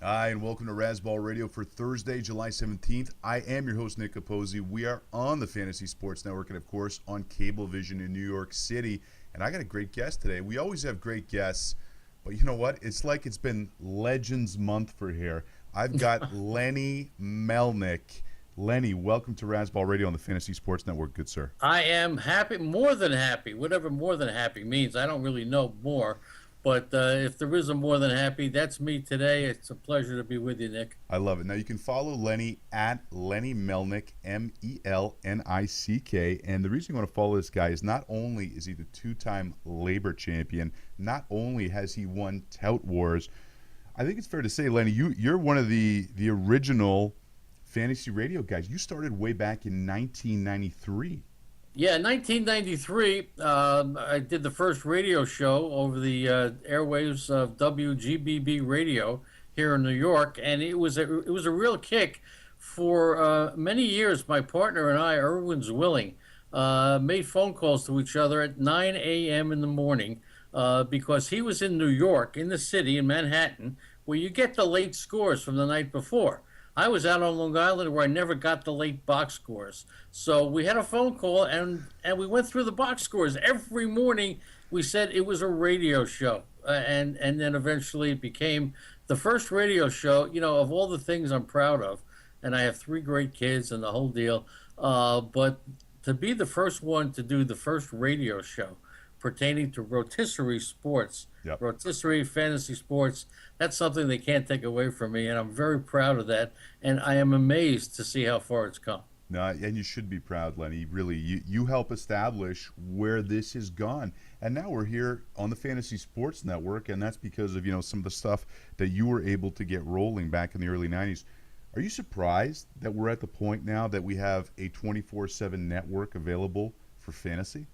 Hi, and welcome to Razzball Radio for Thursday, July 17th. I am your host, Nick Capozzi. We are on the Fantasy Sports Network and, of course, on Cablevision in New York City. And I got a great guest today. We always have great guests, but you know what? It's like it's been Legends Month for here. I've got Lenny Melnick. Lenny, welcome to Razzball Radio on the Fantasy Sports Network, good sir. I am happy, more than happy, whatever more than happy means. I don't really know more. But if there is a more than happy, that's me today. It's a pleasure to be with you, Nick. I love it. Now, you can follow Lenny at Lenny Melnick, Melnick. And the reason you want to follow this guy is not only is he the two-time labor champion, not only has he won Tout Wars, I think it's fair to say, Lenny, you're one of the original fantasy radio guys. You started way back in 1993. Yeah, in 1993, I did the first radio show over the airwaves of WGBB Radio here in New York, and it was a real kick. For many years, my partner and I, Erwin Zwilling, made phone calls to each other at 9 a.m. in the morning because he was in New York, in the city, in Manhattan, where you get the late scores from the night before. I was out on Long Island where I never got the late box scores. So we had a phone call, and we went through the box scores. Every morning we said it was a radio show. And then eventually it became the first radio show, of all the things I'm proud of. And I have three great kids and the whole deal. But to be the first one to do the first radio show pertaining to rotisserie sports, rotisserie fantasy sports, that's something they can't take away from me, and I'm very proud of that, and I am amazed to see how far it's come. No, and you should be proud, Lenny. Really, you help establish where this has gone, and now we're here on the Fantasy Sports Network, and that's because of some of the stuff that you were able to get rolling back in the early 90s. Are you surprised that we're at the point now that we have a 24/7 network available for fantasy?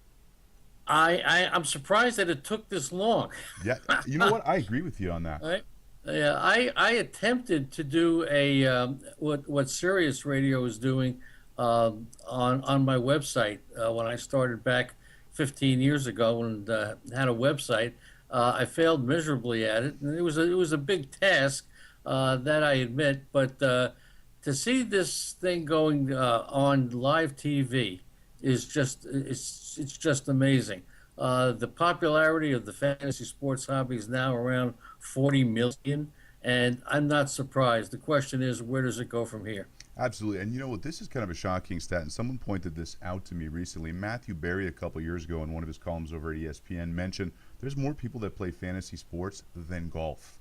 I'm surprised that it took this long. Yeah, you know what? I agree with you on that. Right? Yeah, I attempted to do a what Sirius Radio is doing on my website when I started back 15 years ago and had a website. I failed miserably at it, and it was a big task that I admit. But to see this thing going on live TV is it's just amazing. The popularity of the fantasy sports hobby is now around 40 million, and I'm not surprised. The question is, where does it go from here? Absolutely. And you know what? This is kind of a shocking stat, and someone pointed this out to me recently. Matthew Berry, a couple years ago, in one of his columns over at ESPN, mentioned there's more people that play fantasy sports than golf.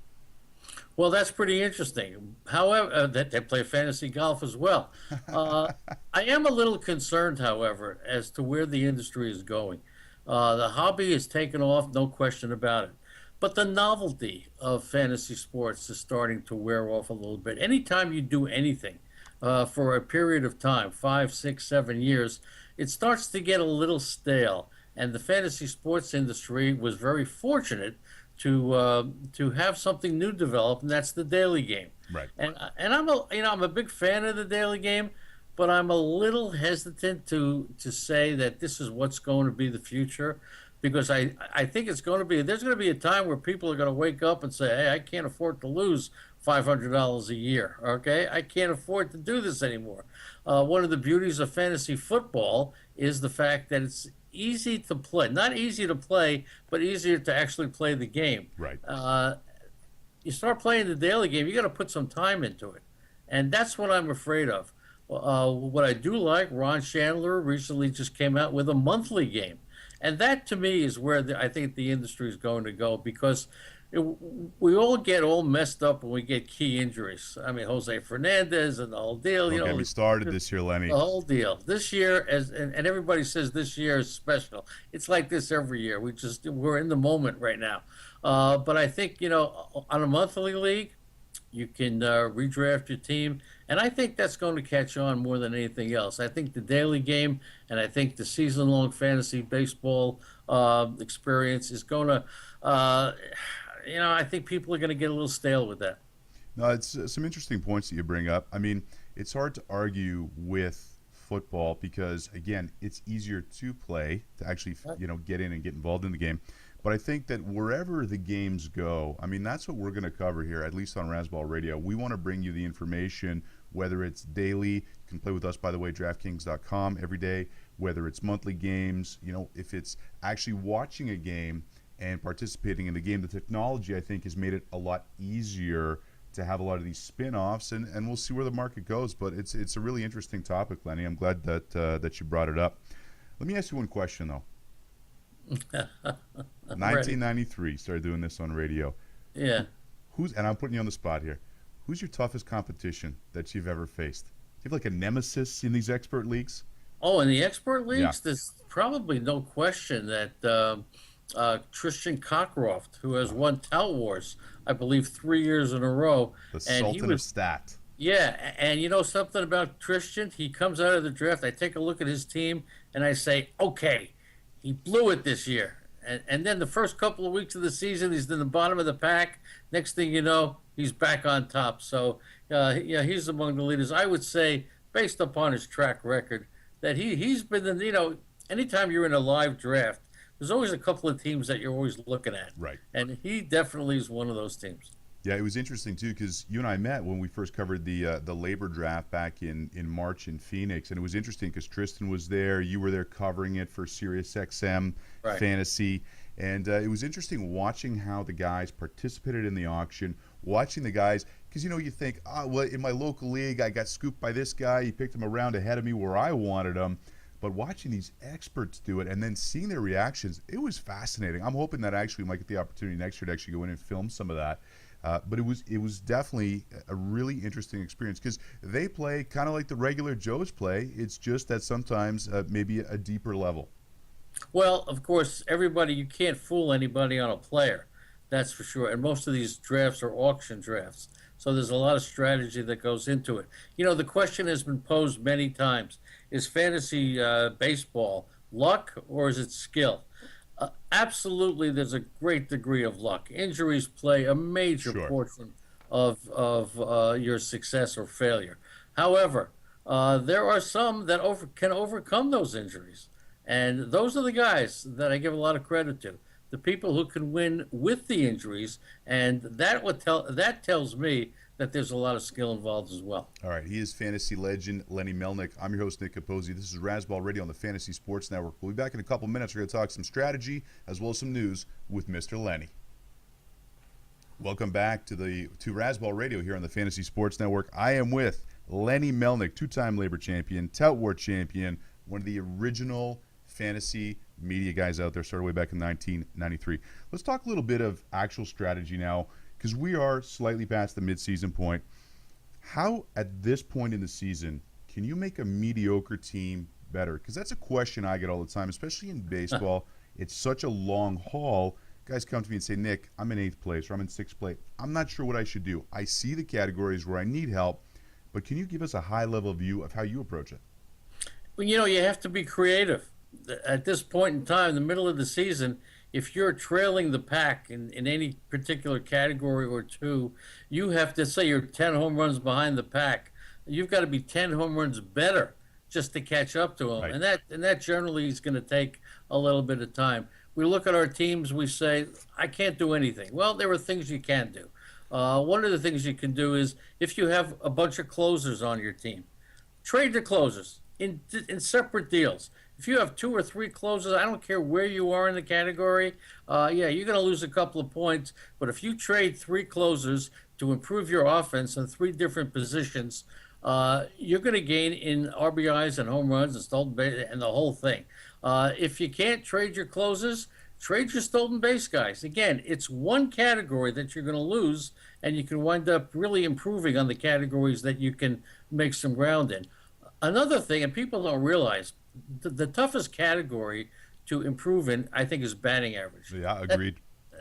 Well, that's pretty interesting. However, that they play fantasy golf as well. I am a little concerned, however, as to where the industry is going. The hobby has taken off, no question about it. But the novelty of fantasy sports is starting to wear off a little bit. Anytime you do anything for a period of time, 5, 6, 7 years, it starts to get a little stale. And the fantasy sports industry was very fortunate to have something new develop, and that's the daily game. Right. And I'm a big fan of the daily game, but I'm a little hesitant to say that this is what's going to be the future, because I think there's going to be a time where people are going to wake up and say, hey, I can't afford to lose $500 a year. Okay, I can't afford to do this anymore. One of the beauties of fantasy football is the fact that it's easy to play. Not easy to play, but easier to actually play the game. Right. You start playing the daily game, you got to put some time into it. And that's what I'm afraid of. What I do like, Ron Chandler recently just came out with a monthly game. And that, to me, is where I think the industry is going to go, because we all get all messed up when we get key injuries. I mean, Jose Fernandez and the whole deal. Don't get me started this year, Lenny. The whole deal. This year, and everybody says this year is special. It's like this every year. We're in the moment right now. But I think, on a monthly league, you can redraft your team. And I think that's going to catch on more than anything else. I think the daily game and I think the season-long fantasy baseball experience is going to, I think people are going to get a little stale with that. No, it's some interesting points that you bring up. I mean, it's hard to argue with football because, again, it's easier to play, to actually, get in and get involved in the game. But I think that wherever the games go, I mean, that's what we're going to cover here, at least on Razzball Radio. We want to bring you the information, whether it's daily. You can play with us, by the way, DraftKings.com every day, whether it's monthly games, if it's actually watching a game and participating in the game. The technology, I think, has made it a lot easier to have a lot of these spin-offs, and we'll see where the market goes. But it's a really interesting topic, Lenny. I'm glad that you brought it up. Let me ask you one question, though. 1993, started doing this on radio. Yeah. And I'm putting you on the spot here. Who's your toughest competition that you've ever faced? Do you have like a nemesis in these expert leagues? Oh, in the expert leagues, Yeah. there's probably no question that Tristan Cockcroft, who has won Tout Wars, I believe 3 years in a row. The And Sultan of Stat. Yeah, and you know something about Tristan? He comes out of the draft, I take a look at his team, and I say, okay, he blew it this year. And then the first couple of weeks of the season, he's in the bottom of the pack. Next thing you know, he's back on top. So, yeah, he's among the leaders. I would say, based upon his track record, that he's been, anytime you're in a live draft, there's always a couple of teams that you're always looking at. Right. And he definitely is one of those teams. Yeah, it was interesting too because you and I met when we first covered the labor draft back in March in Phoenix, and it was interesting because Tristan was there, you were there covering it for SiriusXM Right. Fantasy, and it was interesting watching how the guys participated in the auction, watching the guys because you think, well, in my local league I got scooped by this guy, he picked him around ahead of me where I wanted him. But watching these experts do it and then seeing their reactions, it was fascinating. I'm hoping that actually we might get the opportunity next year to actually go in and film some of that. But it was definitely a really interesting experience because they play kind of like the regular Joes play. It's just that sometimes maybe a deeper level. Well, of course, you can't fool anybody on a player. That's for sure. And most of these drafts are auction drafts. So there's a lot of strategy that goes into it. The question has been posed many times. Is fantasy baseball luck or is it skill? Absolutely, there's a great degree of luck. Injuries play a major Sure. portion of your success or failure. However, there are some that can overcome those injuries. And those are the guys that I give a lot of credit to. The people who can win with the injuries, and that tells me that there's a lot of skill involved as well. All right, he is fantasy legend Lenny Melnick. I'm your host, Nick Capozzi. This is Razzball Radio on the Fantasy Sports Network. We'll be back in a couple minutes. We're going to talk some strategy as well as some news with Mr. Lenny. Welcome back to Razzball Radio here on the Fantasy Sports Network. I am with Lenny Melnick, two-time labor champion, Tout War champion, one of the original fantasy media guys out there, started way back in 1993. Let's talk a little bit of actual strategy now, because we are slightly past the midseason point. How, at this point in the season, can you make a mediocre team better? Because that's a question I get all the time, especially in baseball. It's such a long haul. Guys come to me and say, Nick, I'm in 8th place or I'm in 6th place. I'm not sure what I should do. I see the categories where I need help, but can you give us a high-level view of how you approach it? Well, you have to be creative. At this point in time, the middle of the season, if you're trailing the pack in any particular category or two, you have to say you're 10 home runs behind the pack. You've got to be 10 home runs better just to catch up to them. Right. And that generally is going to take a little bit of time. We look at our teams, we say, I can't do anything. Well, there are things you can do. One of the things you can do is if you have a bunch of closers on your team, trade the closers in separate deals. If you have 2 or 3 closers, I don't care where you are in the category, you're going to lose a couple of points. But if you trade 3 closers to improve your offense in 3 different positions, you're going to gain in RBIs and home runs and stolen base and the whole thing. If you can't trade your closers, trade your stolen base guys. Again, it's one category that you're going to lose, and you can wind up really improving on the categories that you can make some ground in. Another thing, and people don't realize, the toughest category to improve in, I think, is batting average. Yeah, agreed.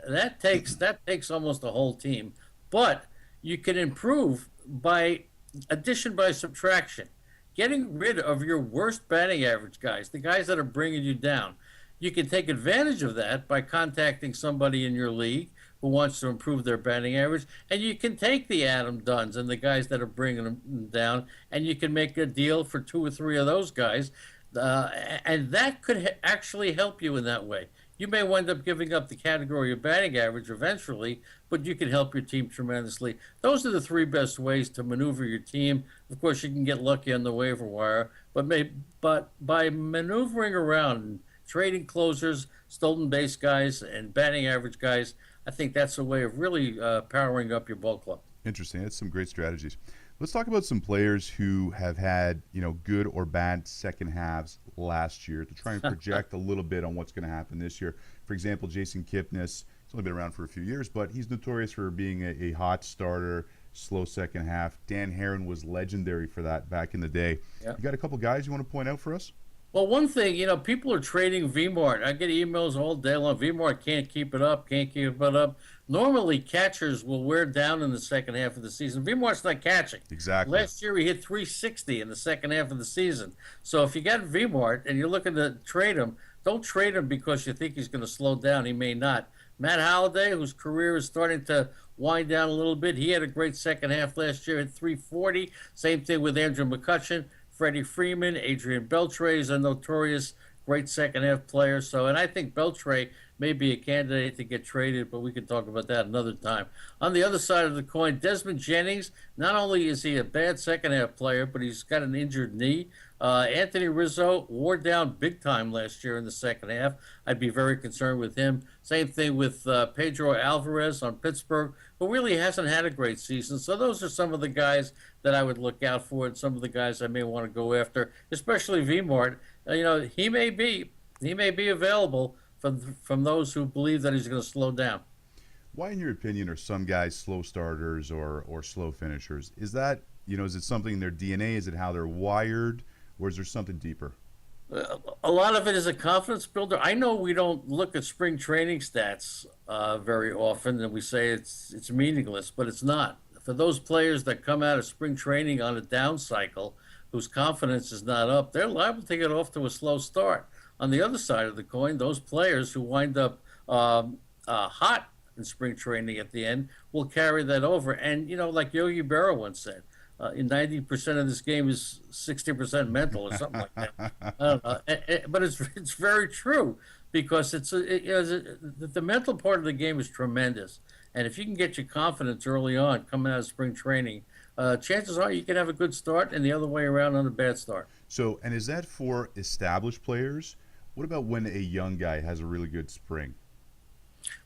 That takes almost a whole team, but you can improve by addition by subtraction, getting rid of your worst batting average guys, the guys that are bringing you down. You can take advantage of that by contacting somebody in your league who wants to improve their batting average, and you can take the Adam Dunns and the guys that are bringing them down, and you can make a deal for 2 or 3 of those guys. And that could actually help you in that way. You may wind up giving up the category of batting average eventually, but you can help your team tremendously. Those are the three best ways to maneuver your team. Of course, you can get lucky on the waiver wire, but by maneuvering around and trading closers, stolen base guys, and batting average guys, I think that's a way of really powering up your ball club. Interesting. That's some great strategies. Let's talk about some players who have had, good or bad second halves last year to try and project a little bit on what's going to happen this year. For example, Jason Kipnis, he's only been around for a few years, but he's notorious for being a hot starter, slow second half. Dan Herron was legendary for that back in the day. Yeah. You got a couple guys you want to point out for us? Well, one thing, people are trading Vmart. I get emails all day long. Vmart can't keep it up, can't keep it up. Normally, catchers will wear down in the second half of the season. Vmart's not catching. Exactly. Last year, he hit 360 in the second half of the season. So if you got Vmart and you're looking to trade him, don't trade him because you think he's going to slow down. He may not. Matt Holliday, whose career is starting to wind down a little bit, he had a great second half last year at 340. Same thing with Andrew McCutchen. Freddie Freeman, Adrian Beltre is a notorious great second half player. So, and I think Beltre may be a candidate to get traded, but we can talk about that another time. On the other side of the coin, Desmond Jennings, not only is he a bad second half player, but he's got an injured knee. Anthony Rizzo wore down big time last year in the second half. I'd be very concerned with him. Same thing with Pedro Alvarez on Pittsburgh, who really hasn't had a great season. So those are some of the guys that I would look out for, and some of the guys I may want to go after, especially Vmart. He may be available from those who believe that he's going to slow down. Why, in your opinion, are some guys slow starters or slow finishers? Is that, is it something in their DNA? Is it how they're wired? Or is there something deeper? A lot of it is a confidence builder. I know we don't look at spring training stats very often, and we say it's meaningless, but it's not. For those players that come out of spring training on a down cycle, whose confidence is not up, they're liable to get off to a slow start. On the other side of the coin, those players who wind up hot in spring training at the end will carry that over. And, like Yogi Berra once said, in 90% of this game is 60% mental or something like that. I don't know. But it's very true, because the mental part of the game is tremendous. And if you can get your confidence early on coming out of spring training, chances are you can have a good start, and the other way around on a bad start. So, and is that for established players? What about when a young guy has a really good spring?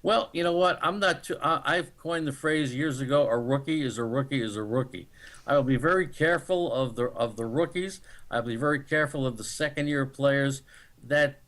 Well, you know what? I'm not too. I've coined the phrase years ago: "A rookie is a rookie is a rookie." I will be very careful of the rookies. I'll be very careful of the second-year players. That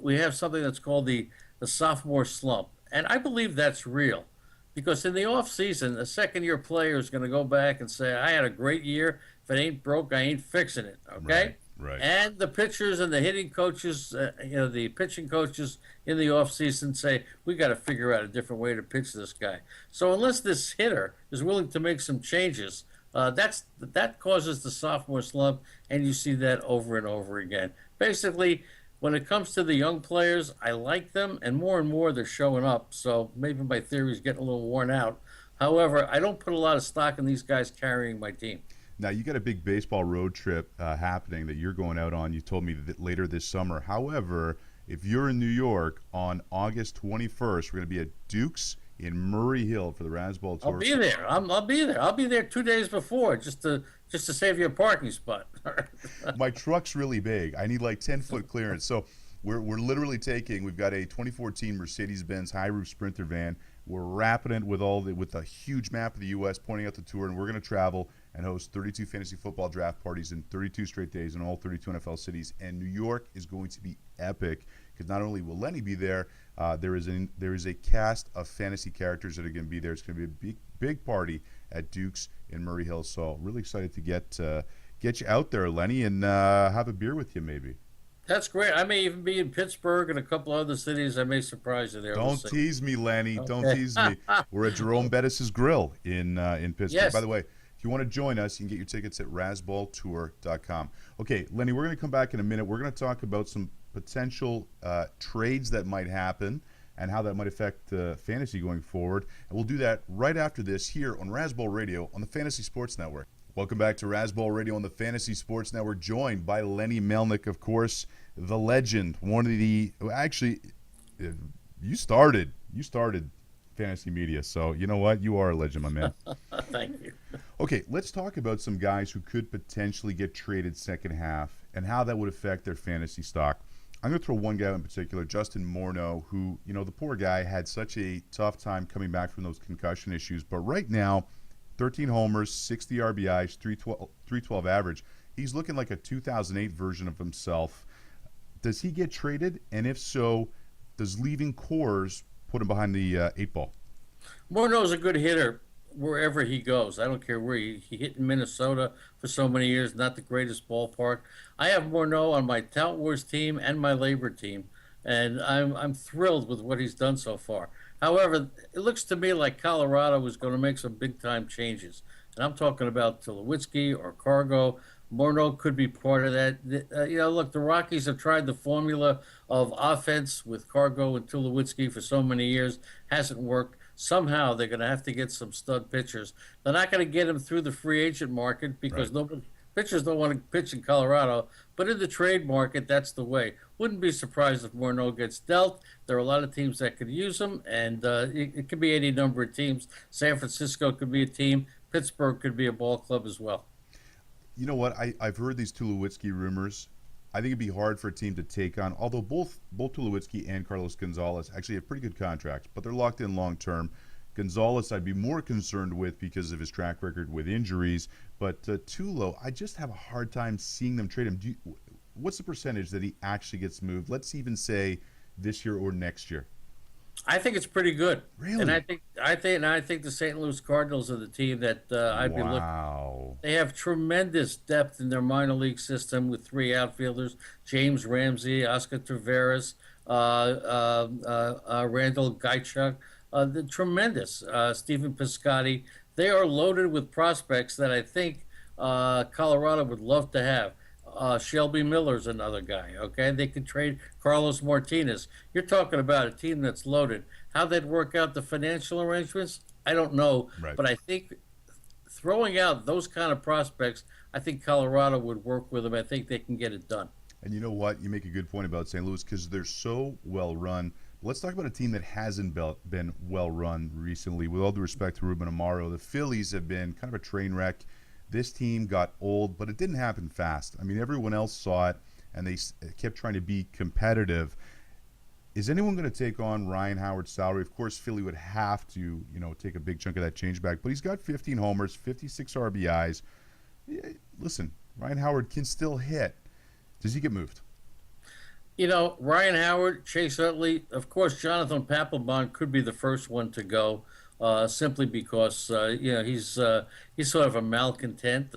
we have something that's called the sophomore slump, and I believe that's real, because in the off season, a second-year player is going to go back and say, "I had a great year. If it ain't broke, I ain't fixing it." Okay. Right. And the pitchers and the hitting coaches, the pitching coaches in the offseason say, we got to figure out a different way to pitch this guy. So unless this hitter is willing to make some changes, that causes the sophomore slump, and you see that over and over again. Basically, when it comes to the young players, I like them, and more they're showing up. So maybe my theory is getting a little worn out. However, I don't put a lot of stock in these guys carrying my team. Now, you got a big baseball road trip happening that you're going out on. You told me that later this summer. However, if you're in New York on August 21st, we're going to be at Duke's in Murray Hill for the Razzball Tour. I'll be there. I'll be there. I'll be there 2 days before just to save you a parking spot. My truck's really big. I need like 10-foot clearance. So we're literally we've got a 2014 Mercedes-Benz high roof Sprinter van. We're wrapping it with a huge map of the U.S. pointing out the tour, and we're going to travel and host 32 fantasy football draft parties in 32 straight days in all 32 NFL cities. And New York is going to be epic, because not only will Lenny be there, there is a cast of fantasy characters that are going to be there. It's going to be a big party at Duke's in Murray Hill. So really excited to get you out there, Lenny, and have a beer with you maybe. That's great. I may even be in Pittsburgh and a couple other cities. I may surprise you there. Don't tease me, Lenny. Okay. Don't tease me. We're at Jerome Bettis' Grill in Pittsburgh. Yes. By the way, if you want to join us, you can get your tickets at razzballtour.com. Okay, Lenny, we're going to come back in a minute. We're going to talk about some potential trades that might happen and how that might affect fantasy going forward. And we'll do that right after this here on Razzball Radio on the Fantasy Sports Network. Welcome back to Razzball Radio on the Fantasy Sports Network. Joined by Lenny Melnick, of course, the legend. One of the actually, you started fantasy media, so you know what? You are a legend, my man. Thank you. Okay, let's talk about some guys who could potentially get traded second half and how that would affect their fantasy stock. I'm going to throw one guy in particular, Justin Morneau, who, the poor guy had such a tough time coming back from those concussion issues, but right now, 13 homers, 60 RBIs, 312 average. He's looking like a 2008 version of himself. Does he get traded? And if so, does leaving Coors put him behind the 8 ball? Morneau's a good hitter wherever he goes. I don't care where he hit in Minnesota for so many years, not the greatest ballpark. I have Morneau on my Tout Wars team and my Labor team, and I'm thrilled with what he's done so far. However, it looks to me like Colorado is going to make some big-time changes. And I'm talking about Tulowitzki or Cargo. Morneau could be part of that. Look, the Rockies have tried the formula of offense with Cargo and Tulowitzki for so many years. Hasn't worked. Somehow they're going to have to get some stud pitchers. They're not going to get them through the free agent market because pitchers don't want to pitch in Colorado. But in the trade market, that's the way. Wouldn't be surprised if Morneau gets dealt. There are a lot of teams that could use him, and it could be any number of teams. San Francisco could be a team. Pittsburgh could be a ball club as well. You know what? I've heard these Tulowitzki rumors. I think it'd be hard for a team to take on, although both Tulowitzki and Carlos Gonzalez actually have pretty good contracts, but they're locked in long term. Gonzalez, I'd be more concerned with because of his track record with injuries. But Tulo, I just have a hard time seeing them trade him. What's the percentage that he actually gets moved? Let's even say this year or next year. I think it's pretty good. Really? And I think the St. Louis Cardinals are the team that I'd be looking. Wow. They have tremendous depth in their minor league system with three outfielders: James Ramsey, Oscar Taveras, Randall Geichuk. The tremendous Stephen Piscotty. They are loaded with prospects that I think Colorado would love to have. Shelby Miller's another guy. Okay, they could trade Carlos Martinez. You're talking about a team that's loaded. How they'd work out the financial arrangements, I don't know. Right. But I think throwing out those kind of prospects, I think Colorado would work with them. I think they can get it done. And you know what? You make a good point about St. Louis because they're so well run. Let's talk about a team that hasn't been well run recently. With all due respect to Ruben Amaro, the Phillies have been kind of a train wreck. This team got old, but it didn't happen fast. I mean, everyone else saw it, and they kept trying to be competitive. Is anyone going to take on Ryan Howard's salary? Of course, Philly would have to, take a big chunk of that change back. But he's got 15 homers, 56 RBIs. Listen, Ryan Howard can still hit. Does he get moved? Ryan Howard, Chase Utley, of course, Jonathan Papelbon could be the first one to go. Simply because he's sort of a malcontent,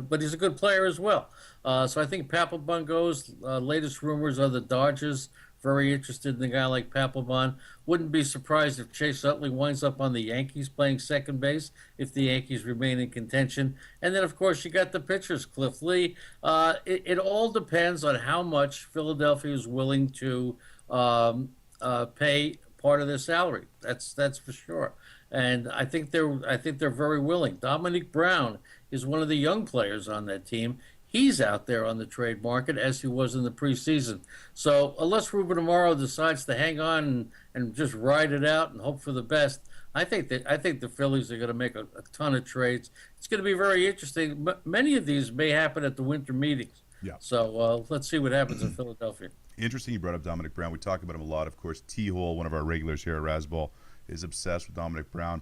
but he's a good player as well. So I think Papelbon goes. Latest rumors are the Dodgers very interested in a guy like Papelbon. Wouldn't be surprised if Chase Utley winds up on the Yankees playing second base if the Yankees remain in contention. And then, of course, you got the pitchers, Cliff Lee. It all depends on how much Philadelphia is willing to pay part of their salary. That's for sure. And I think they're very willing. Dominic Brown is one of the young players on that team. He's out there on the trade market as he was in the preseason. So unless Ruben Amaro decides to hang on and just ride it out and hope for the best, I think the Phillies are going to make a ton of trades. It's going to be very interesting. But many of these may happen at the winter meetings. Yeah. So let's see what happens in Philadelphia. Interesting you brought up Dominic Brown. We talk about him a lot. Of course, T-Hole, one of our regulars here at Razzball, is obsessed with Dominic Brown.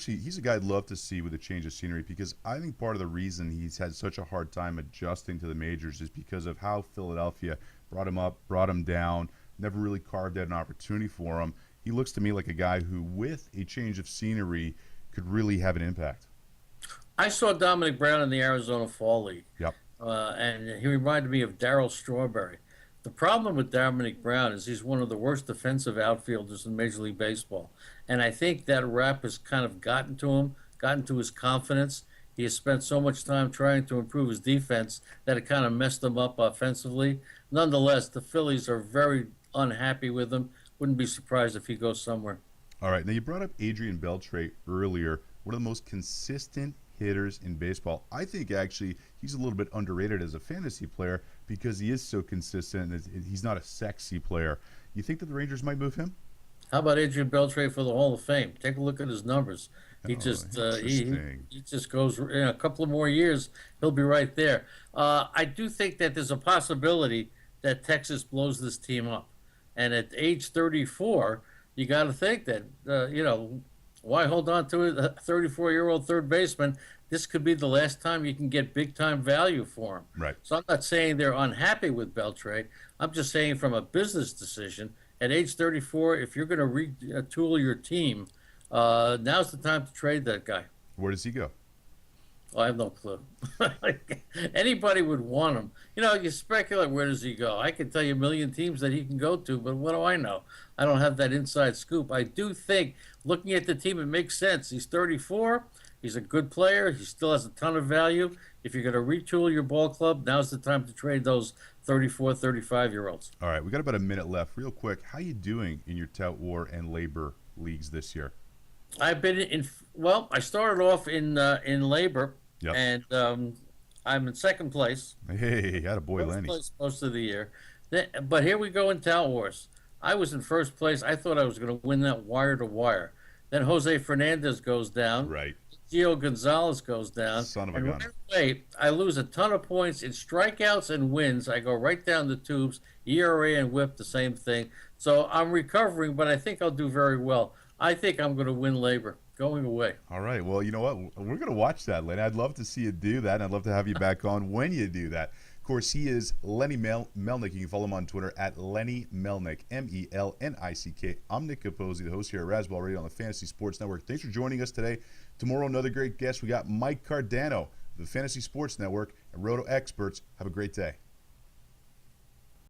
He's a guy I'd love to see with a change of scenery because I think part of the reason he's had such a hard time adjusting to the majors is because of how Philadelphia brought him up, brought him down, never really carved out an opportunity for him. He looks to me like a guy who, with a change of scenery, could really have an impact. I saw Dominic Brown in the Arizona Fall League. Yep. And he reminded me of Darryl Strawberry. The problem with Dominic Brown is he's one of the worst defensive outfielders in Major League Baseball. And I think that rap has kind of gotten to him, gotten to his confidence. He has spent so much time trying to improve his defense that it kind of messed him up offensively. Nonetheless, the Phillies are very unhappy with him. Wouldn't be surprised if he goes somewhere. All right. Now, you brought up Adrian Beltre earlier, one of the most consistent hitters in baseball. I think actually he's a little bit underrated as a fantasy player because he is so consistent. He's not a sexy player. You think that the Rangers might move him? How about Adrian Beltre for the Hall of Fame? Take a look at his numbers. He Oh, just interesting. he just goes in a couple of more years, he'll be right there. I do think that there's a possibility that Texas blows this team up, and at age 34, you got to think that why hold on to a 34-year-old third baseman? This could be the last time you can get big time value for him. Right. So I'm not saying they're unhappy with Beltre. I'm just saying from a business decision, at age 34, if you're going to retool your team, now's the time to trade that guy. Where does he go? I have no clue. Anybody would want him. You speculate, where does he go? I can tell you a million teams that he can go to, but what do I know? I don't have that inside scoop. I do think, looking at the team, it makes sense. He's 34. He's a good player. He still has a ton of value. If you're going to retool your ball club, now's the time to trade those 34, 35-year-olds. All right, we got about a minute left. Real quick, how you doing in your tout war and labor leagues this year? I've been well, I started off in labor, Yep. and I'm in second place. Hey, attaboy, First Lenny. place most of the year. But here we go in Tout Wars. I was in first place. I thought I was going to win that wire to wire. Then Jose Fernandez goes down. Right. Gio Gonzalez goes down. Son of a and gun. right away, I lose a ton of points in strikeouts and wins. I go right down the tubes. ERA and whip, the same thing. So I'm recovering, but I think I'll do very well. I think I'm going to win labor. Going away. All right. Well, you know what? We're going to watch that, Lenny. I'd love to see you do that, and I'd love to have you back on when you do that. Of course, he is Lenny Melnick. You can follow him on Twitter at Lenny Melnick, Melnick. I'm Nick Capozzi, the host here at Razzball Radio on the Fantasy Sports Network. Thanks for joining us today. Tomorrow, another great guest. We got Mike Cardano, the Fantasy Sports Network, and Roto Experts. Have a great day.